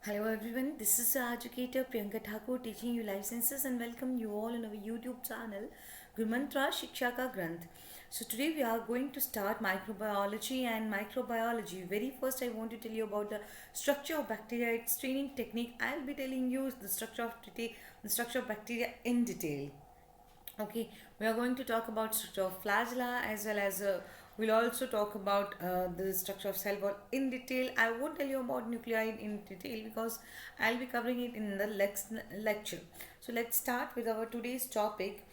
Hello everyone, this is our educator Priyanka Thakur teaching you life sciences and welcome you all on our YouTube channel Gurmantra Shiksha Ka Granth. So today we are going to start microbiology and microbiology. Very first I want to tell you about the structure of bacteria, its training technique. I'll be telling you the structure of bacteria in detail. Okay, we are going to talk about structure of flagella as well as we'll also talk about the structure of cell wall in detail. I won't tell you about nuclei in detail because I'll be covering it in the next lecture. So let's start with our today's topic,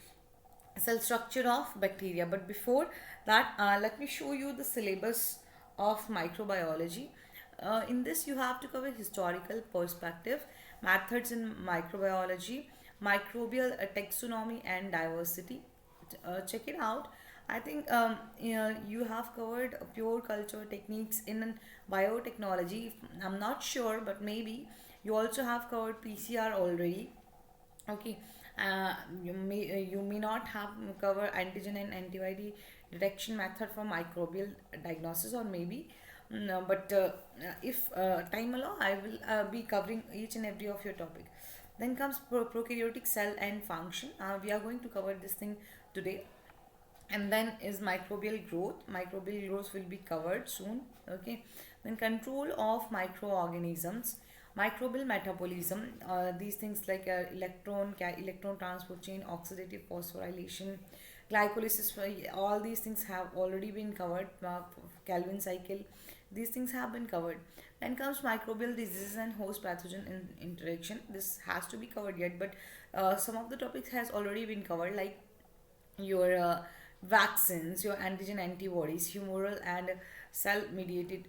cell structure of bacteria. But before that, let me show you the syllabus of microbiology. In this you have to cover historical perspective, methods in microbiology, microbial taxonomy and diversity. Check it out. I think you have covered pure culture techniques in biotechnology. I'm not sure, but maybe you also have covered PCR already. Okay, you may not have cover antigen and antibody detection method for microbial diagnosis, or maybe no, but if time allow, I will be covering each and every of your topic. Then comes prokaryotic cell and function. We are going to cover this thing today. And then is microbial growth will be covered soon. Okay, then control of microorganisms, microbial metabolism, these things like electron transport chain, oxidative phosphorylation, glycolysis, all these things have already been covered. Calvin cycle, these things have been covered. Then comes microbial diseases and host pathogen interaction. This has to be covered yet, but some of the topics has already been covered, like your vaccines, your antigen antibodies, humoral and cell mediated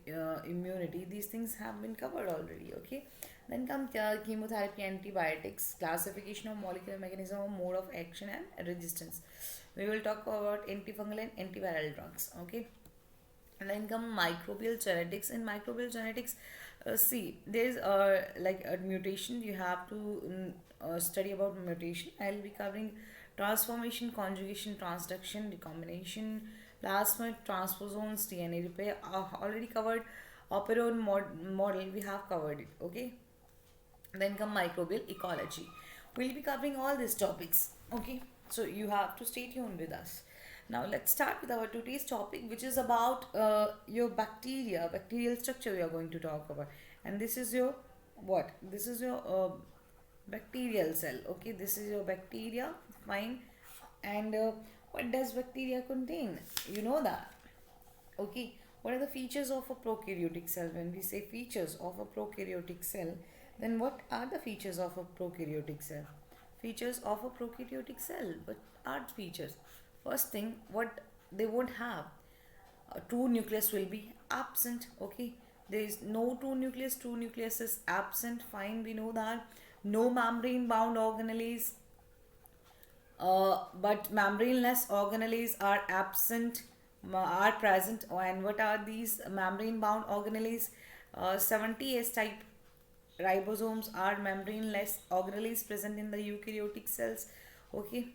immunity. These things have been covered already. Okay. Then come chemotherapy, antibiotics, classification of molecular mechanism of mode of action and resistance. We will talk about antifungal and antiviral drugs. Okay. And then come microbial genetics. In microbial genetics, see, there's like a mutation. You have to study about mutation. I'll be covering transformation, conjugation, transduction, recombination, plasmid transposons, DNA repair. Already covered. Operon model, we have covered it. Okay. Then come microbial ecology. We'll be covering all these topics. Okay, so you have to stay tuned with us. Now let's start with our today's topic, which is about your bacterial structure. We are going to talk about, and this is your what? This is your bacterial cell. Okay, this is your bacteria. Fine, and what does bacteria contain? You know that. Okay, what are the features of a prokaryotic cell? When we say features of a prokaryotic cell, then what are the features of a prokaryotic cell? Features of a prokaryotic cell. What are the features? First thing, what they won't have. A true nucleus will be absent. Okay, there is no true nucleus. True nucleus is absent. Fine, we know that. No membrane bound organelles, but membraneless organelles are absent, are present. And what are these membrane bound organelles? 70s type ribosomes are membraneless organelles present in the eukaryotic cells. Okay,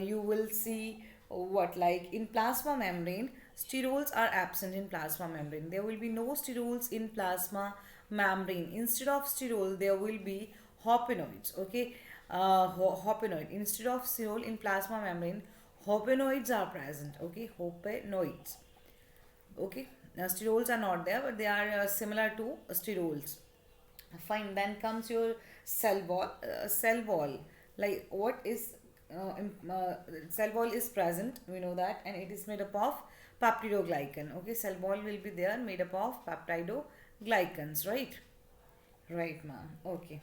you will see what, like in plasma membrane, sterols are absent in plasma membrane. There will be no sterols in plasma membrane. Instead of sterol, there will be hopenoids. Okay, hopenoid. Instead of sterol in plasma membrane, hopenoids are present. Okay, hopenoids. Okay, now sterols are not there, but they are similar to sterols. Fine. Then comes your cell wall. Cell wall, like what is cell wall is present. We know that, and it is made up of peptidoglycan. Okay, cell wall will be there, made up of peptidoglycans. Right. Right, ma'am. Okay.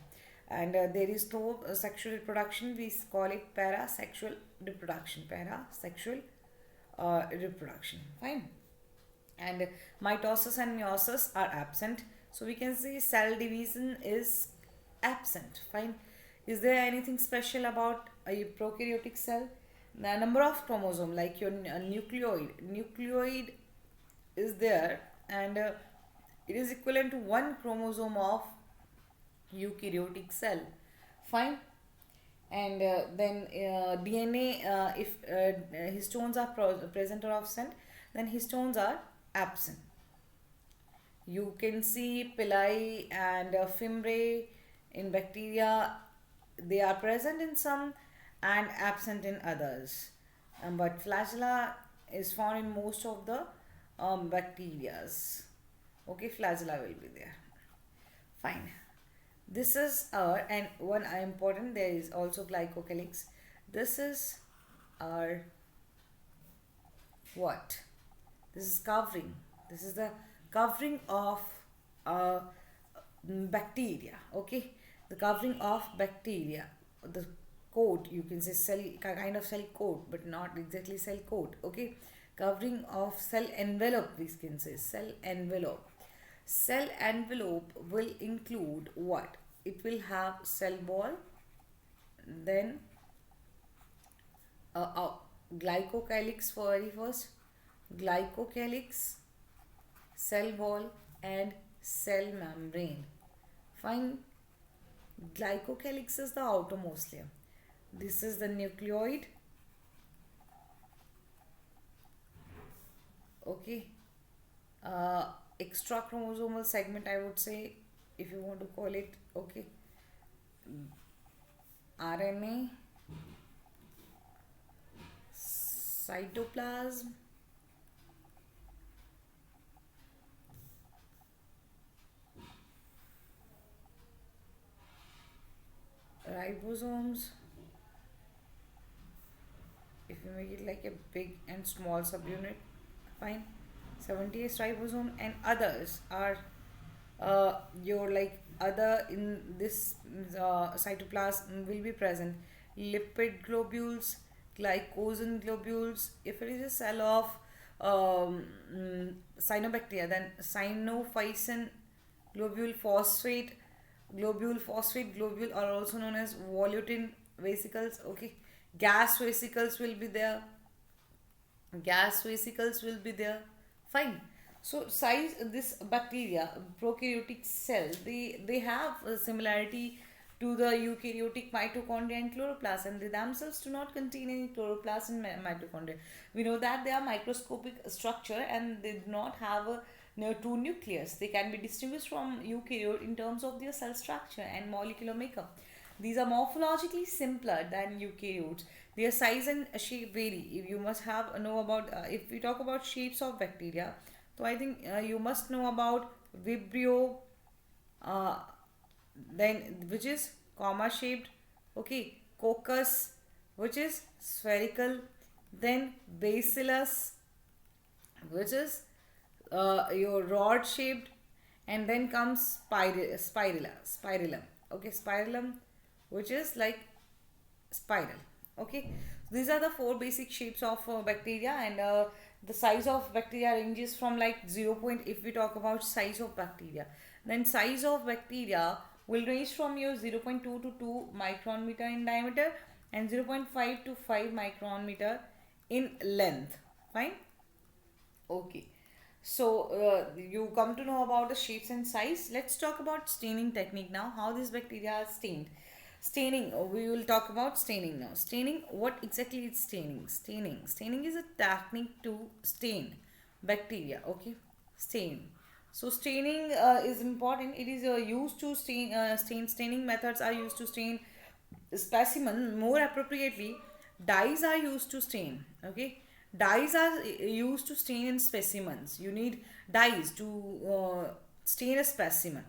And there is no sexual reproduction. We call it parasexual reproduction. Parasexual reproduction. Fine. And mitosis and meiosis are absent. So we can say cell division is absent. Fine. Is there anything special about a prokaryotic cell? The number of chromosome, like your nucleoid is there, and it is equivalent to one chromosome of eukaryotic cell. Fine. And then DNA, if histones are present or absent, then histones are absent. You can see pili and fimbriae in bacteria. They are present in some and absent in others. But flagella is found in most of the bacterias. Okay, flagella will be there. Fine. This is our, and one important, there is also glycocalyx. This is our what? This is covering. This is the covering of uh, bacteria. Okay, the covering of bacteria. The coat, you can say cell, kind of cell coat, but not exactly cell coat. Okay, covering of cell envelope. We can say cell envelope. Cell envelope will include what? It will have cell wall, then uh, glycocalyx for very first, glycocalyx, cell wall, and cell membrane. Fine. Glycocalyx is the outermost layer. This is the nucleoid. Okay. Uh, Extra chromosomal segment, I would say, if you want to call it. Okay. RNA, cytoplasm, ribosomes. If you make it like a big and small subunit, fine. 78 ribosome, and others are your like other in this cytoplasm will be present lipid globules, glycogen globules. If it is a cell of cyanobacteria, then cyanophysin globule globule are also known as volutin vesicles. Okay, gas vesicles will be there, gas vesicles will be there. Fine. So size, this bacteria, prokaryotic cell, they have a similarity to the eukaryotic mitochondria and chloroplast, and they themselves do not contain any chloroplast in mitochondria. We know that they are microscopic structure and they do not have a two nucleus. They can be distinguished from eukaryote in terms of their cell structure and molecular makeup. These are morphologically simpler than eukaryotes. Their size and shape vary. If you must have know about, if we talk about shapes of bacteria, so I think you must know about Vibrio, uh, then which is comma shaped. Okay, Coccus, which is spherical. Then Bacillus, which is your rod shaped, and then comes spirillum. Okay, spirillum, which is like spiral. Okay, these are the four basic shapes of bacteria, and the size of bacteria ranges from like 0 point, if we talk about size of bacteria, then size of bacteria will range from your 0.2 to 2 micron meter in diameter and 0.5 to 5 micron meter in length. Fine. Okay. So you come to know about the shapes and size. Let's talk about staining technique now. How these bacteria are stained. Staining. We will talk about staining now. Staining. What exactly is staining? Staining is a technique to stain bacteria. Okay. Stain. So staining is important. It is used to stain. Staining methods are used to stain specimen. More appropriately, dyes are used to stain. Okay, dyes are used to stain in specimens. You need dyes to stain a specimen.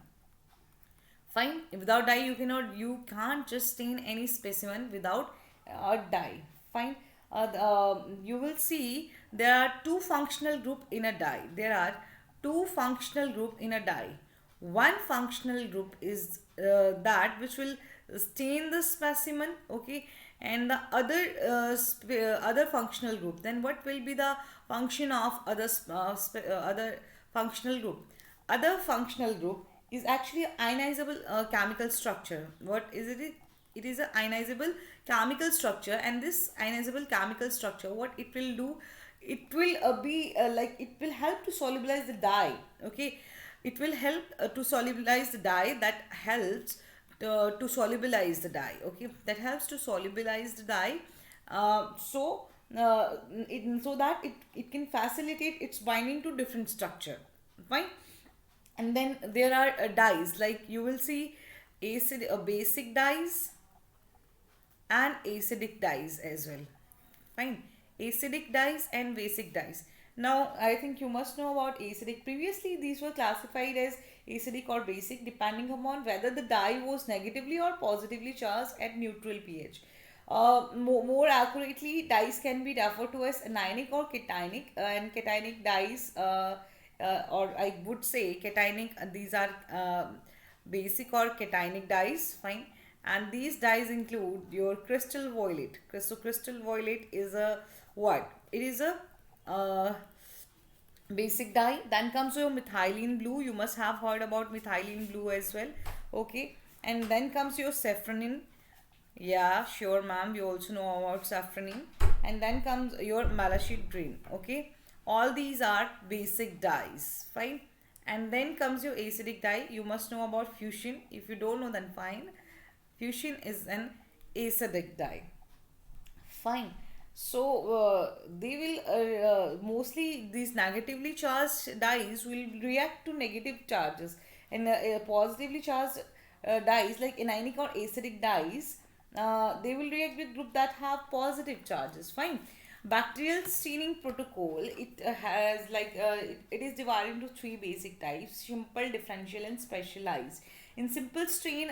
Fine. Without dye, you can't just stain any specimen without a dye. Fine. You will see there are two functional group in a dye. There are two functional group in a dye. One functional group is that which will stain the specimen. Okay, and the other functional group, then what will be the function of other functional group? Other functional group is actually ionizable chemical structure. What is it? It is a ionizable chemical structure, and this ionizable chemical structure, what it will do, it will be like it will help to solubilize the dye. Okay, it will help to solubilize the dye. That helps to solubilize the dye. Okay, that helps to solubilize the dye. So that it can facilitate its binding to different structure. Fine. And then there are dyes, like you will see basic dyes and acidic dyes as well. Fine. Acidic dyes and basic dyes. Now, I think you must know about acidic. Previously, these were classified as acidic or basic depending upon whether the dye was negatively or positively charged at neutral pH. More accurately, dyes can be referred to as anionic or cationic, and cationic dyes, or I would say cationic, these are basic or cationic dyes, fine. And these dyes include your crystal violet. So crystal violet is a what? It is a uh, basic dye. Then comes your methylene blue. You must have heard about methylene blue as well. Okay. And then comes your saffronin. Yeah, sure, ma'am. You also know about saffronin. And then comes your malachite green. Okay. All these are basic dyes. Fine. And then comes your acidic dye. You must know about fuchsin. If you don't know, then fine. Fuchsin is an acidic dye. Fine. So they will mostly these negatively charged dyes will react to negative charges, and positively charged dyes like anionic or acidic dyes, they will react with group that have positive charges. Fine. Bacterial staining protocol, it has like it is divided into three basic types: simple, differential, and specialized. In simple strain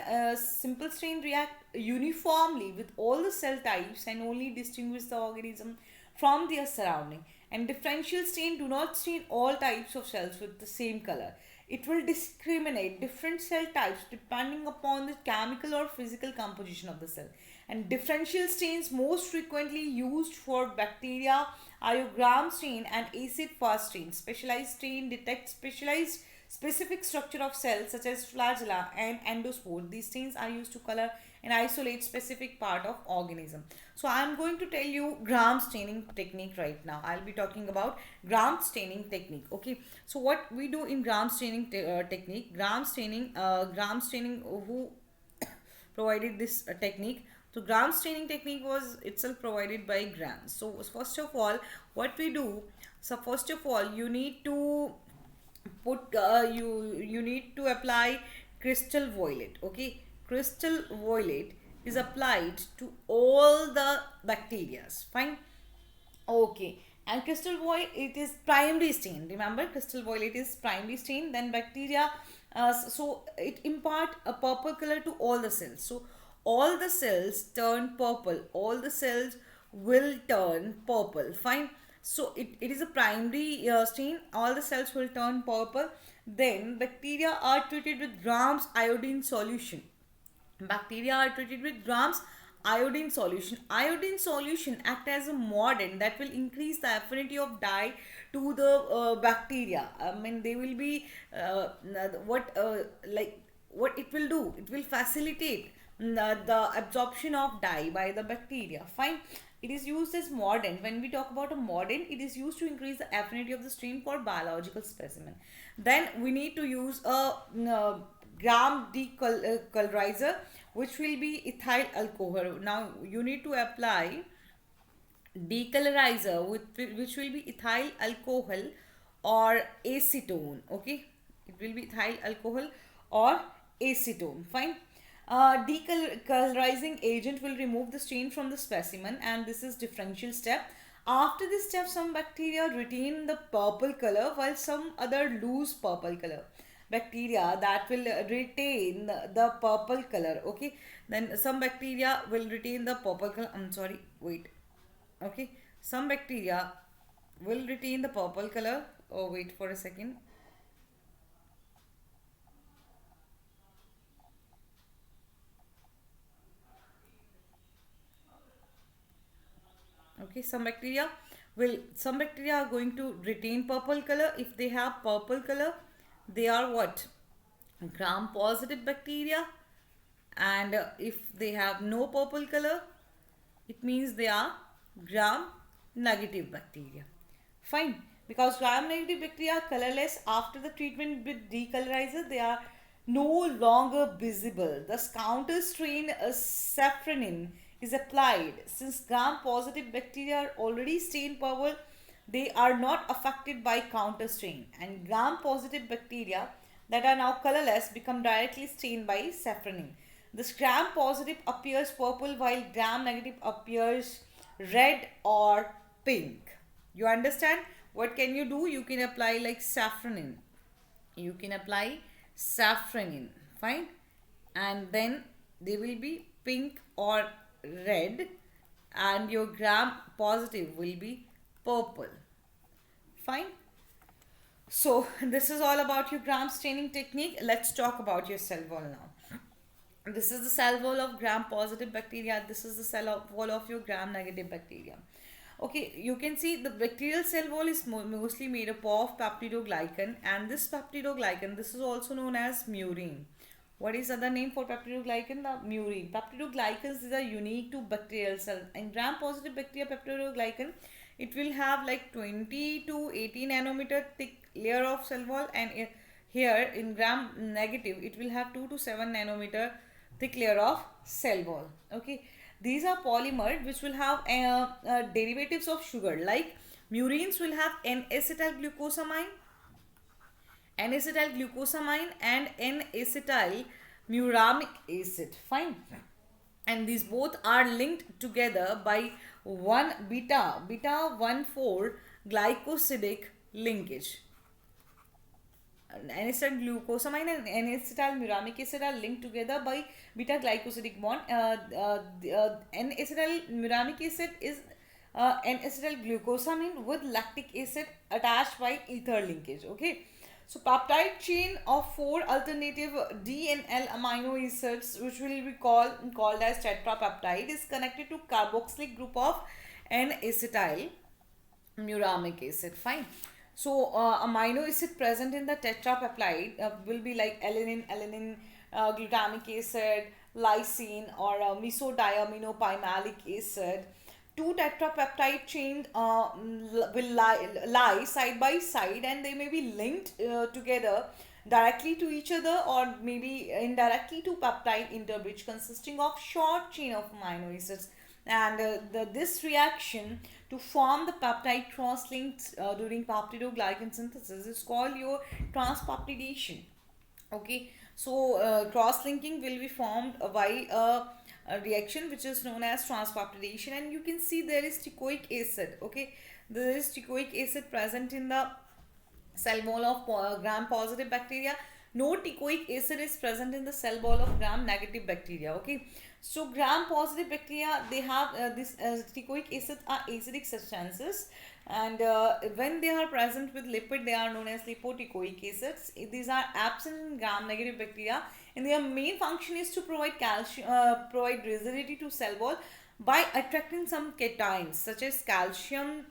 react uniformly with all the cell types and only distinguish the organism from their surrounding. And differential strain do not stain all types of cells with the same color. It will discriminate different cell types depending upon the chemical or physical composition of the cell. And differential stains most frequently used for bacteria are your gram stain and acid fast stain. Specialized stain detects specific structure of cells such as flagella and endospore. These stains are used to color and isolate specific part of organism. So I am going to tell you gram staining technique right now. I'll be talking about gram staining technique. Okay. So what we do in gram staining technique, gram staining who provided this technique. So gram staining technique was itself provided by Grams. So first of all, what we do, so first of all, you need to put you need to apply crystal violet. Okay, crystal violet is applied to all the bacterias. Fine. Okay, and crystal violet, it is primary stain. Remember, crystal violet is primary stain. Then bacteria, so it impart a purple color to all the cells. So all the cells turn purple. All the cells will turn purple. Fine. So it is a primary stain. All the cells will turn purple. Then bacteria are treated with grams iodine solution. Bacteria are treated with grams iodine solution. Iodine solution act as a mordant that will increase the affinity of dye to the bacteria. I mean, they will be what like what it will do. It will facilitate the absorption of dye by the bacteria. Fine. It is used as mordant. When we talk about a mordant, it is used to increase the affinity of the strain for biological specimen. Then we need to use a gram decolorizer, which will be ethyl alcohol. Now you need to apply decolorizer with which will be ethyl alcohol or acetone. Okay, it will be ethyl alcohol or acetone. Fine. Decolorizing agent will remove the stain from the specimen, and this is differential step. After this step, some bacteria retain the purple color while some other lose purple color. Bacteria that will retain the purple color. Okay, then some bacteria will retain the purple color. I'm sorry, wait. Okay, some bacteria will retain the purple color. Oh, wait for a second. Okay, some bacteria are going to retain purple color. If they have purple color, they are what? Gram positive bacteria. And if they have no purple color, it means they are gram negative bacteria. Fine. Because gram negative bacteria are colorless after the treatment with decolorizer, they are no longer visible. Thus, counter strain saffronin is applied. Since gram positive bacteria are already stained purple, they are not affected by counter strain. And gram positive bacteria that are now colorless become directly stained by safranin. This gram positive appears purple while gram negative appears red or pink. You understand? What can you do? You can apply like safranin. You can apply safranin. Fine. And then they will be pink or red, and your gram positive will be purple. Fine. So this is all about your gram staining technique. Let's talk about your cell wall now. This is the cell wall of gram positive bacteria. This is the wall of your gram negative bacteria. Okay, you can see the bacterial cell wall is mostly made up of peptidoglycan, and this peptidoglycan, this is also known as murine. What is other name for peptidoglycan? The murine. Peptidoglycans, these are unique to bacterial cells. And gram positive bacteria peptidoglycan, it will have like 20 to 80 nanometer thick layer of cell wall, and here in gram negative it will have 2 to 7 nanometer thick layer of cell wall. Okay, these are polymer which will have derivatives of sugar, like murines will have N-acetyl glucosamine, N-acetyl-glucosamine and N-acetyl muramic acid. Fine. And these both are linked together by one beta 1,4 glycosidic linkage. N-acetyl-glucosamine and N-acetyl-muramic acid are linked together by beta glycosidic bond. N-acetyl-muramic acid is N-acetyl-glucosamine with lactic acid attached by ether linkage. Okay. So peptide chain of 4 alternative D and L amino acids, which will be called as tetrapeptide, is connected to carboxylic group of N-acetyl muramic acid. Fine. So amino acid present in the tetrapeptide will be like alanine, glutamic acid, lysine, or mesodiaminopimalic acid. Two tetrapeptide chains will lie side by side, and they may be linked together directly to each other or maybe indirectly to peptide interbridge consisting of short chain of amino acids. And this reaction to form the peptide cross-linked during peptidoglycan synthesis is called your transpeptidation. Okay, so cross-linking will be formed by a reaction which is known as transpeptidation, and you can see there is teichoic acid. Okay, there is teichoic acid present in the cell wall of gram positive bacteria. No teichoic acid is present in the cell wall of gram negative bacteria. Okay, so gram positive bacteria, they have this teichoic acid are acidic substances, and when they are present with lipid, they are known as lipoteichoic acids. These are absent in gram negative bacteria, and their main function is to provide calcium, provide rigidity to cell wall by attracting some cations such as calcium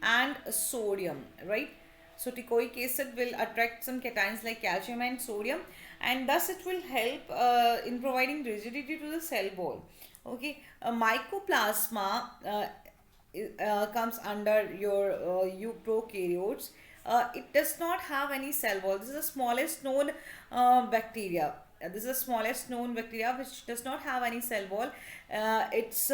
and sodium, right? So teichoic acid will attract some cations like calcium and sodium, and thus it will help in providing rigidity to the cell wall. Okay, a mycoplasma comes under your eukaryotes. It does not have any cell wall. This is the smallest known bacteria. This is the smallest known bacteria which does not have any cell wall. Its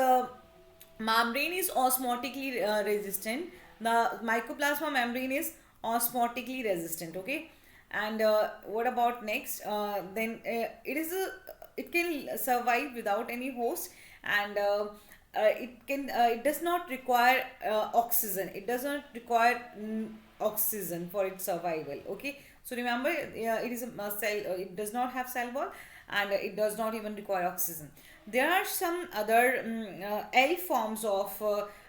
membrane is osmotically resistant. The mycoplasma membrane is osmotically resistant. Okay, and what about next? Then it can survive without any host, and it does not require oxygen. It does not require oxygen for its survival. Okay, so remember, it is a cell. It does not have cell wall, and it does not even require oxygen. There are some other L forms of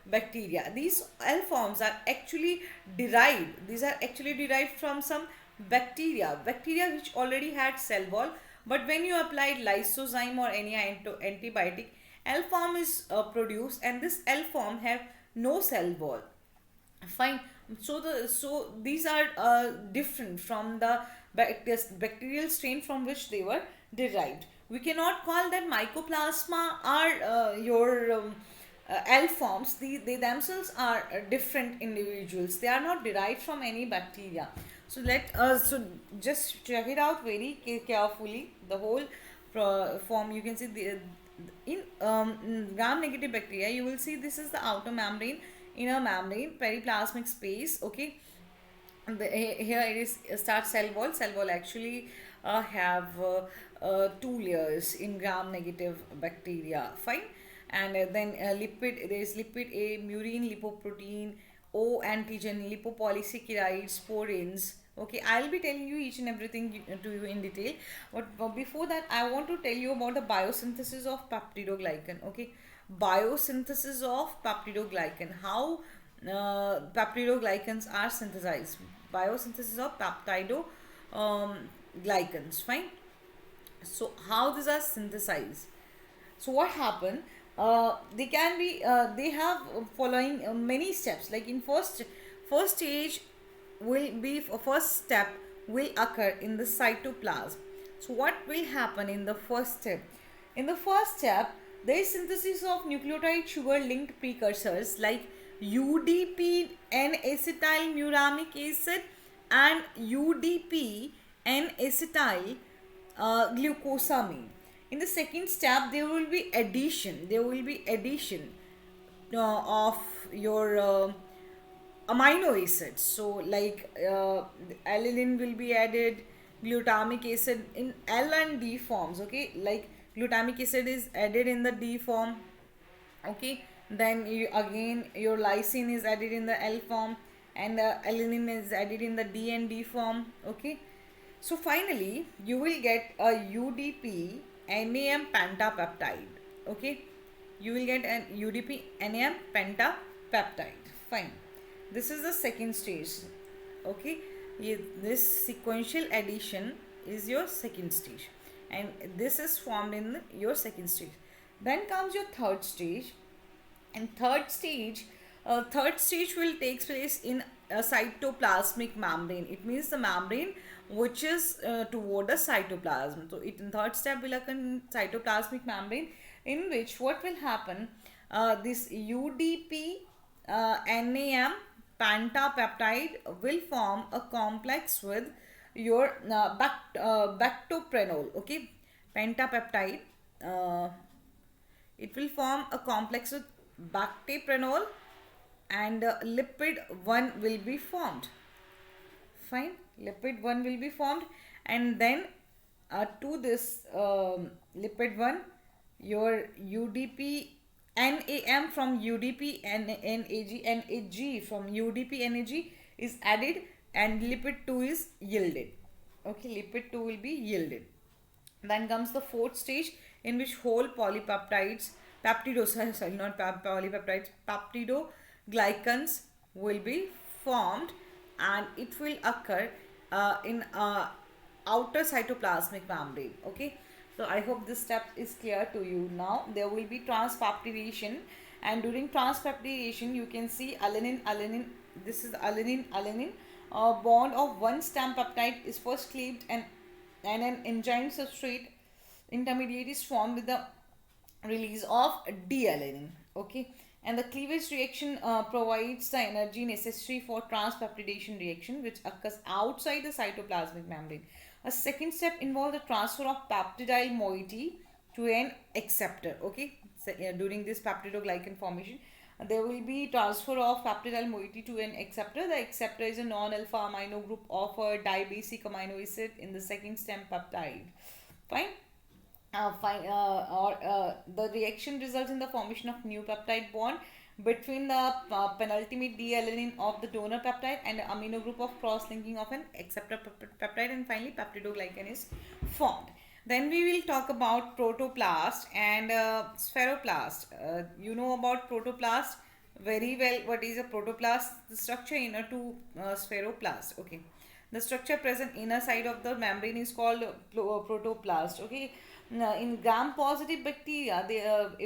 bacteria. These L forms are actually derived. These are actually derived from some bacteria which already had cell wall. But when you applied lysozyme or any antibiotic, L form is produced, and this L form have no cell wall. Fine. So these are different from the bacterial strain from which they were derived. We cannot call that mycoplasma are your L forms. They themselves are different individuals. They are not derived from any bacteria. So just check it out very carefully. The whole form, you can see in gram negative bacteria, you will see this is the outer membrane, inner membrane, periplasmic space. Okay, Here it is start cell wall. Cell wall actually have two layers in gram negative bacteria. Fine. And then lipid, there is lipid A, murine lipoprotein, O antigen, lipopolysaccharides, sporins. Okay, I'll be telling you each and everything to you in detail. But before that, I want to tell you about the biosynthesis of peptidoglycan. Okay, biosynthesis of peptidoglycan. How peptidoglycans are synthesized. Biosynthesis of peptido glycans. Fine. So how these are synthesized? So what happened? They can be. They have following many steps. Like in first stage will be first step will occur in the cytoplasm. So what will happen in the first step? In the first step, there is synthesis of nucleotide sugar linked precursors like UDP N acetylmuramic acid and UDP N acetyl glucosamine. In the second step, there will be addition. There will be addition of your amino acids. So, like alanine will be added, glutamic acid in L and D forms. Okay, like glutamic acid is added in the D form. Okay, then you again your lysine is added in the L form, and alanine is added in the D and D form. Okay, so finally you will get a UDP NAM pentapeptide. Okay, you will get an UDP NAM pentapeptide. Fine, this is the second stage. Okay, this sequential addition is your second stage, and this is formed in your second stage. Then comes your third stage, and third stage will take place in a cytoplasmic membrane. It means the membrane which is toward the cytoplasm. So it in third step will occur in cytoplasmic membrane, in which what will happen, this UDP NAM pentapeptide will form a complex with your bactoprenol. Okay, pentapeptide, uh, it will form a complex with bactoprenol, and lipid 1 will be formed. Fine, lipid 1 will be formed, and then to this lipid 1, your UDP NAM from UDP NAG from UDP NAG is added, and lipid 2 is yielded. Okay, lipid 2 will be yielded. Then comes the fourth stage, in which whole polypeptides, sorry, not polypeptides, peptidoglycans will be formed, and it will occur in outer cytoplasmic membrane. Okay, so I hope this step is clear to you now. There will be transpeptidation, and during transpeptidation, you can see alanine, alanine. This is alanine, alanine. Bond of one stem peptide is first cleaved, and an enzyme substrate intermediate is formed with the release of D-alanine. Okay, and the cleavage reaction provides the energy necessary for transpeptidation reaction, which occurs outside the cytoplasmic membrane. A second step involves the transfer of peptidyl moiety to an acceptor. Okay, so, during this peptidoglycan formation, there will be transfer of peptidyl moiety to an acceptor. The acceptor is a non-alpha amino group of a dibasic amino acid in the second stem peptide. Fine. The reaction results in the formation of new peptide bond between the penultimate D-alanine of the donor peptide and the amino group of cross-linking of an acceptor peptide, and finally peptidoglycan is formed. Then we will talk about protoplast and spheroplast. You know about protoplast very well. What is a protoplast? The structure inner to spheroplast. Okay, the structure present inner side of the membrane is called protoplast. Okay, now, in gram-positive bacteria,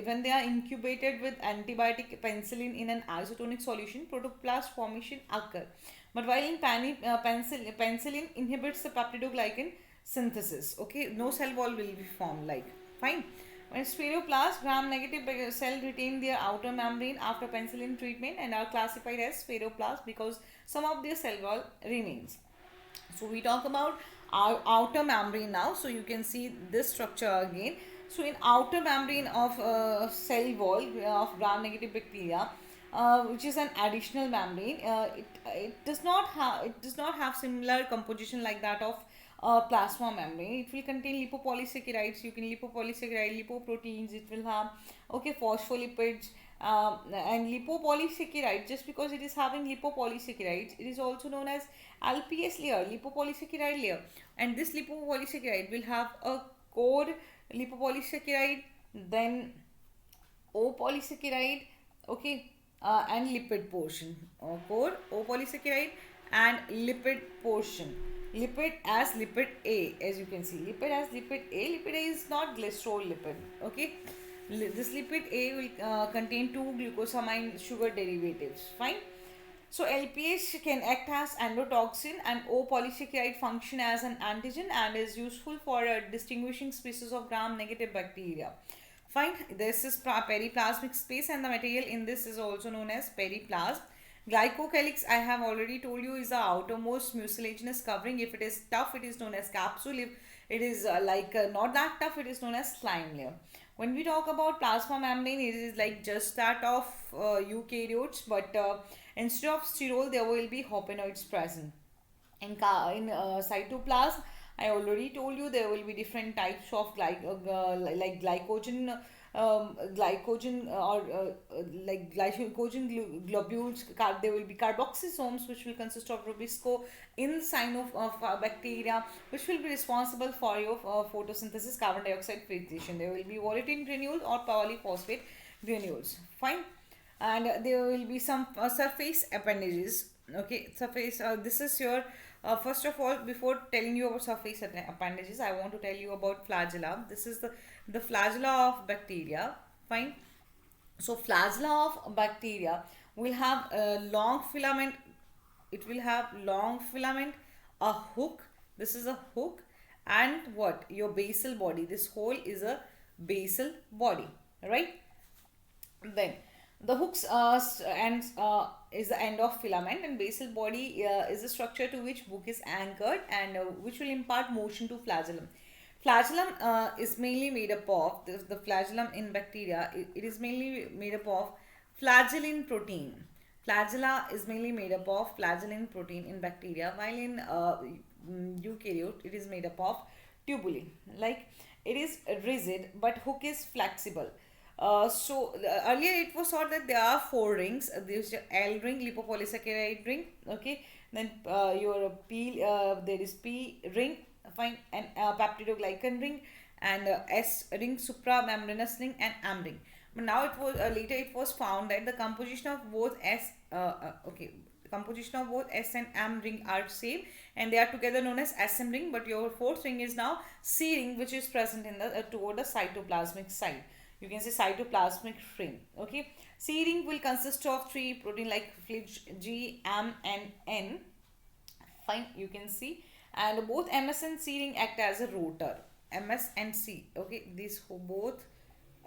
when they are incubated with antibiotic penicillin in an isotonic solution, protoplast formation occur. But while in penicillin inhibits the peptidoglycan synthesis. Okay, no cell wall will be formed. Like fine. When spheroplast, gram-negative cell retain their outer membrane after penicillin treatment and are classified as spheroplast because some of their cell wall remains. So we talk about our outer membrane now. So you can see this structure again. So in outer membrane of cell wall of gram negative bacteria, which is an additional membrane. It does not have similar composition like that of plasma membrane. It will contain lipopolysaccharides. You can lipopolysaccharide, lipoproteins. It will have, okay, phospholipids. And lipopolysaccharide, just because it is having lipopolysaccharides, it is also known as LPS layer, lipopolysaccharide layer. And this lipopolysaccharide will have a core lipopolysaccharide, then O polysaccharide, okay, and lipid portion. Core, O polysaccharide, and lipid portion. Lipid as lipid A, as you can see. Lipid as lipid A. Lipid A is not glycerol lipid, okay. This lipid A will contain two glucosamine sugar derivatives. Fine. So LPS can act as endotoxin, and O polysaccharide function as an antigen and is useful for distinguishing species of gram-negative bacteria. Fine. This is periplasmic space, and the material in this is also known as periplasm. Glycocalyx, I have already told you, is the outermost mucilaginous covering. If it is tough, it is known as capsule. If it is not that tough, it is known as slime layer. When we talk about plasma membrane, it is like just that of eukaryotes, but instead of sterol, there will be hopenoids present. In cytoplasm, I already told you there will be different types of like glycogen, like glycogen globules. There will be carboxysomes, which will consist of rubisco in sign of bacteria, which will be responsible for your photosynthesis, carbon dioxide filtration. There will be volatile granules or polyphosphate granules. Fine. And there will be some surface appendages. Okay, surface. This is your first of all, before telling you about surface appendages, I want to tell you about flagella. This is the flagella of bacteria. Fine. So flagella of bacteria will have a long filament. It will have long filament, a hook. This is a hook, and what, your basal body. This whole is a basal body, right? Then the hooks and is the end of filament, and basal body is the structure to which hook is anchored, and which will impart motion to flagellum. Flagellum is mainly made up of the flagellum in bacteria. It is mainly made up of flagellin protein. Flagella is mainly made up of flagellin protein in bacteria, while in eukaryote it is made up of tubulin. Like, it is rigid, but hook is flexible. Earlier it was thought that there are four rings. There's your L ring, lipopolysaccharide ring. Okay, then your P, there is P ring, fine, and peptidoglycan ring, and S ring, supramembranous ring, and M ring. But now it was later it was found that the composition of both composition of both S and M ring are same, and they are together known as SM ring. But your fourth ring is now C ring, which is present in the toward the cytoplasmic side. You can say cytoplasmic ring. Okay, C ring will consist of three protein like FLIG, G, M, and N. Fine, you can see, and both MS and C ring act as a rotor. MS and C. Okay, these both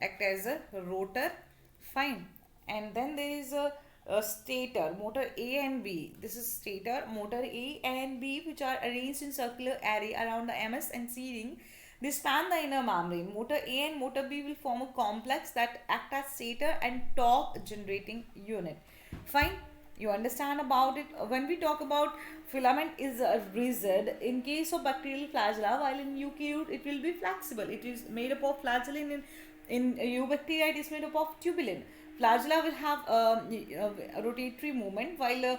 act as a rotor. Fine, and then there is a stator, motor A and B. This is stator, motor A and B, which are arranged in circular array around the MS and C ring. They span the inner membrane. Motor A and motor B will form a complex that act as stator and torque generating unit. Fine, you understand about it. When we talk about filament is rigid in case of bacterial flagella, while in eukaryote it will be flexible. It is made up of flagellin. In eubacteria it is made up of tubulin. Flagella will have a rotatory movement, while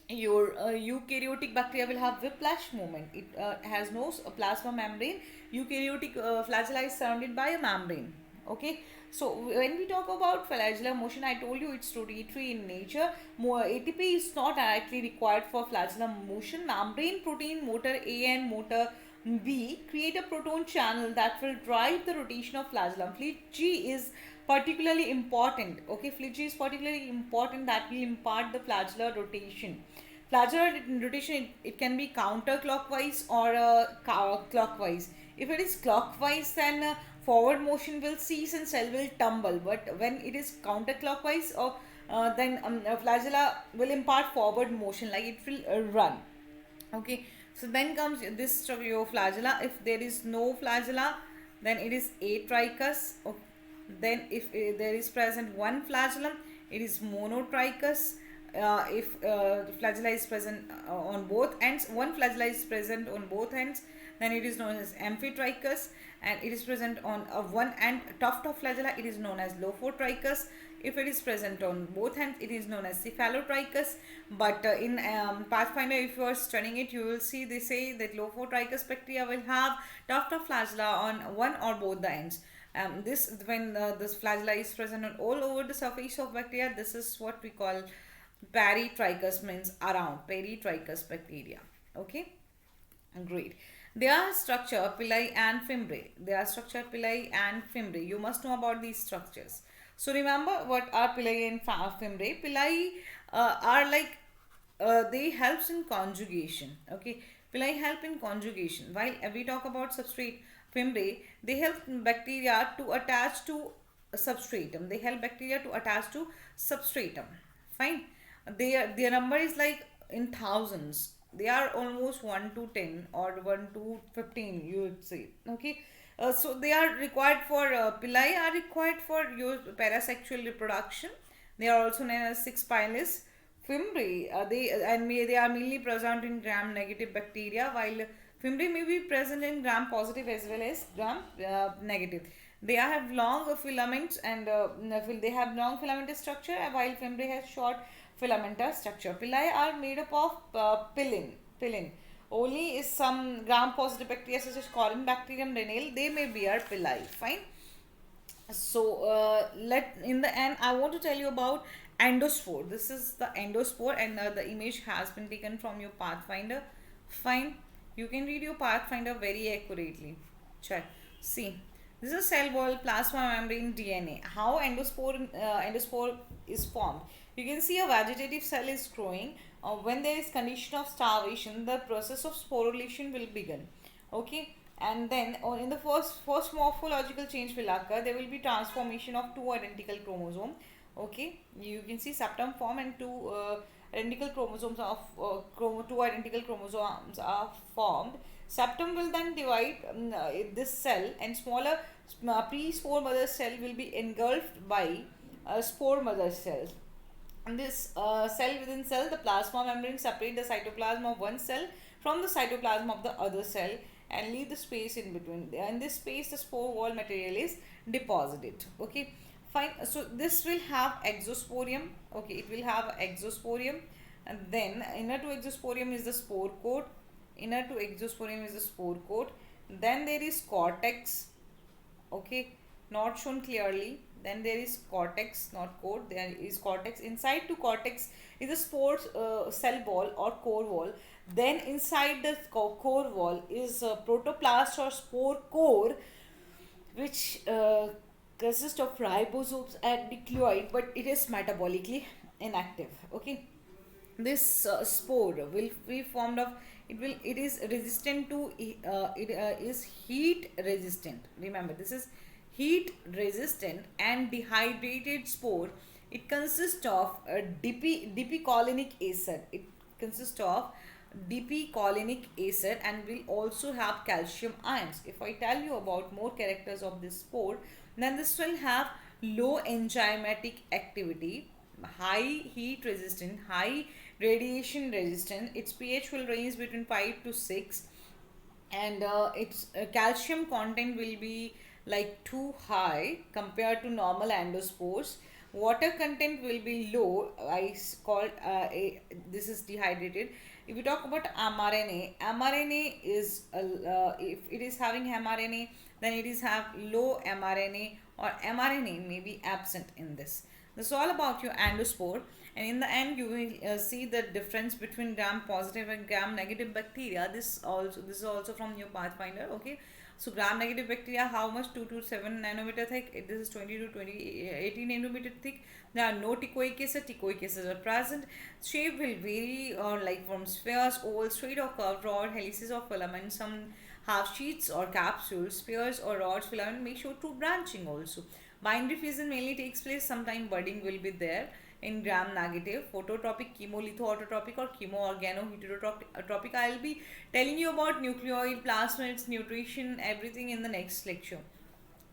your eukaryotic bacteria will have whiplash movement. It has no plasma membrane. Eukaryotic flagella is surrounded by a membrane. Okay, so when we talk about flagellar motion, I told you it's rotatory in nature. More ATP is not directly required for flagellar motion. Membrane protein motor A and motor B create a proton channel that will drive the rotation of flagellum. FLIG is particularly important. Okay, FLIG is particularly important, that will impart the flagellar rotation. Flagellar rotation, it can be counterclockwise or clockwise. If it is clockwise, then forward motion will cease and cell will tumble. But when it is counterclockwise, or then flagella will impart forward motion, like it will run. Okay, so then comes this structure of flagella. If there is no flagella, then it is atrichous. Okay. Then if there is present one flagellum, it is monotrichous. If the flagella is present on both ends, one flagella is present on both ends, then it is known as amphitrichous, and it is present on one end tuft of flagella, it is known as lophotrichous. If it is present on both ends, it is known as cephalotrichous. But in Pathfinder, if you are studying it, you will see they say that lophotrichous bacteria will have tuft of flagella on one or both the ends. This when this flagella is present on all over the surface of bacteria, this is what we call peritrichous, means around peritrichous bacteria. Okay, great. Their structure, pili and fimbriae. Their structure, pili and fimbriae. You must know about these structures. So remember what are pili and fimbriae. Pili are like they helps in conjugation. Okay, pili help in conjugation. While we talk about substrate, fimbriae, they help bacteria to attach to substratum. They help bacteria to attach to substratum. Fine. Their number is like in thousands. They are almost 1 to 10 or 1 to 15, you would say. Okay. So they are required for pili are required for your parasexual reproduction. They are also known as six pilus. Fimbriae, they are mainly present in gram negative bacteria, while fimbriae may be present in gram positive as well as gram negative. They have long filaments and they have long filamental structure, while fimbriae has short filamental structure. Pili are made up of pillin. Pillin. Only is some gram positive bacteria such as Corynebacterium renale, they may bear pili. Fine. So let in the end I want to tell you about endospore. This is the endospore, and the image has been taken from your Pathfinder. Fine, you can read your Pathfinder very accurately. Check. See, this is cell wall, plasma membrane, DNA. How endospore is formed. You can see a vegetative cell is growing. When there is condition of starvation, the process of sporulation will begin. Okay, and then in the first morphological change will occur. There will be transformation of two identical chromosomes. Okay, you can see septum form, and identical chromosomes of two identical chromosomes are formed. Septum will then divide this cell, and smaller pre-spore mother cell will be engulfed by spore mother cells. And this cell within cell, the plasma membrane separate the cytoplasm of one cell from the cytoplasm of the other cell and leave the space in between. In this space, the spore wall material is deposited. Okay, fine. So this will have exosporium. Okay, it will have exosporium, and then inner to exosporium is the spore coat. Inner to exosporium is the spore coat. Then there is cortex. Okay, not shown clearly. Then there is cortex, not coat. There is cortex. Inside to cortex is a spore cell wall or core wall. Then inside the core wall is a protoplast or spore core, which consists of ribosomes and nucleoid, but it is metabolically inactive. Okay, this spore will be formed of, it is resistant to it is heat resistant. Remember, this is heat resistant and dehydrated spore. It consists of dipicolinic acid. It consists of dipicolinic acid and will also have calcium ions. If I tell you about more characters of this spore, then this will have low enzymatic activity, high heat resistant, high radiation resistant. Its pH will range between 5 to 6, and its calcium content will be like too high compared to normal endospores. Water content will be low. This is dehydrated. If we talk about mRNA is if it is having mRNA, then it is have low mRNA, or mRNA may be absent in this. This is all about your endospore, and in the end you will see the difference between gram positive and gram negative bacteria. This is also from your Pathfinder. Okay, so gram negative bacteria, how much? 2 to 7 nanometer thick. This is 20 to 18 nanometer thick. There are no ticoic acid. Ticoic acids are present. Shape will vary, or like from spheres, oval, straight or curved rod, helices or filaments. Some have sheets or capsules. Spheres or rods, filament may show true branching also. Binary fusion mainly takes place. Sometime budding will be there in gram negative. Phototropic, chemolithoautotropic, or chemoorganoheterotropic. I will be telling you about nucleoid, plasmids, nutrition, everything in the next lecture.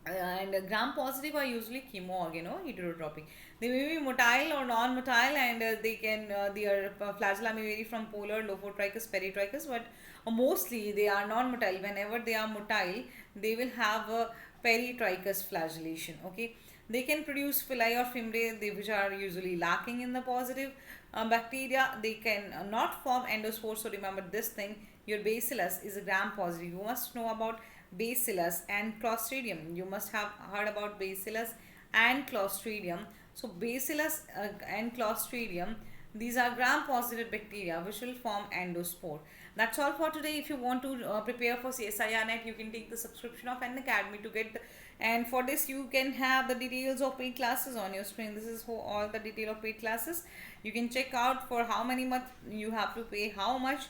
And gram positive are usually chemo organoheterotrophic. They may be motile or non-motile, and they can their flagella may vary from polar, lophotrichus, peritrichus, but mostly they are non-motile. Whenever they are motile, they will have a peritrichus flagellation. Okay, they can produce villi or fimbriae, which are usually lacking in the positive bacteria. They can not form endospores. So remember this thing: your bacillus is a gram positive. You must know about bacillus and clostridium. You must have heard about bacillus and clostridium. So bacillus and clostridium, these are gram positive bacteria which will form endospore. That's all for today. If you want to prepare for CSIR net, you can take the subscription of an academy to get and for this you can have the details of paid classes on your screen. This is for all the detail of paid classes. You can check out for how many months you have to pay, how much,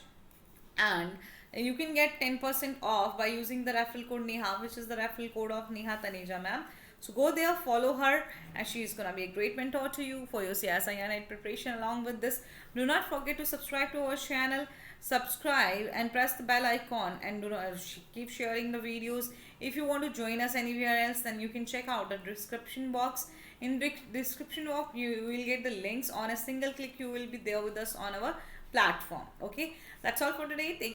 and you can get 10% off by using the referral code Neha, which is the referral code of Neha Taneja ma'am. So go there, follow her, and she is gonna be a great mentor to you for your CSIR preparation. Along with this, do not forget to subscribe to our channel, subscribe and press the bell icon, and do not keep sharing the videos. If you want to join us anywhere else, then you can check out the description box. In the description box, you will get the links. On a single click, you will be there with us on our platform. Okay, that's all for today. Thank